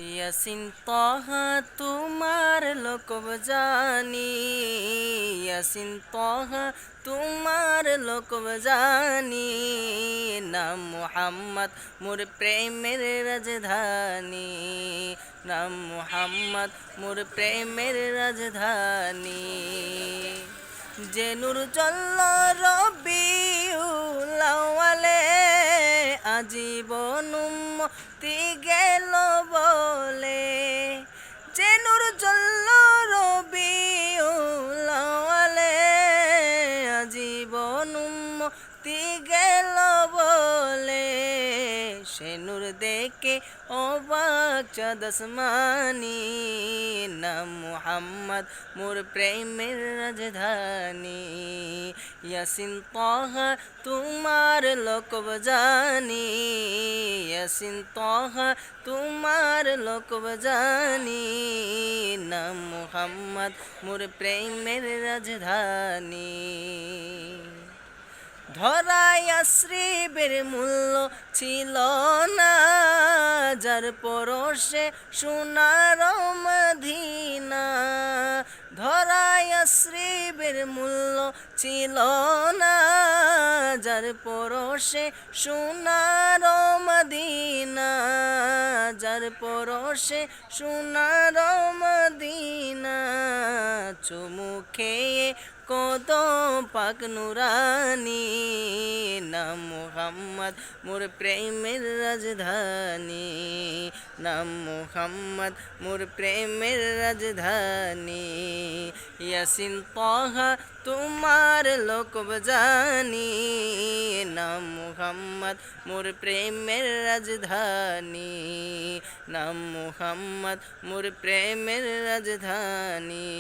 ইয়াসিন তাহা তোমার লোকব জানি, ইয়াসিন তাহা তোমার লোকব জানি, নাম মুহাম্মদ মোর প্রেমের রাজধানী, নাম মুহাম্মদ মোর প্রেমের রাজধানী। যে নূর চল্ল রবিউল আউয়ালে, আজীবন উম্মতি গেল বলে। যে নূর চল্ল রবিউল আউয়ালে, আজীবন উম্মতি গেল বলে। সে নূর দেখে অবাক চাঁদ আসমানি, নাম মুহাম্মদ মোর প্রেমের রাজধানী। ইয়াসিন তাহা তোমার লোকব জানি, ইয়াসিন তাহা তোমার লোকব জানি, নাম মুহাম্মদ মোর প্রেমের রাজধানী। ধরায় আশ্রিবের মূল্য ছিল না, যার পরশে সোনার মদিনা। ধরায় আশ্রিবের মূল্য ছিল না, যার পরশে সোনার মদিনা, যার পরশে সোনার মদিনা। চুমু খেয়ে কদম পাক নুরানি, নাম মুহাম্মদ মোর প্রেমের রাজধানী, নাম মুহাম্মদ মোর প্রেমের রাজধানী। ইয়াসিন তাহা তোমার লোকব জানি, নাম মুহাম্মদ মোর প্রেমের রাজধানী, নাম মুহাম্মদ মোর প্রেমের রাজধানী।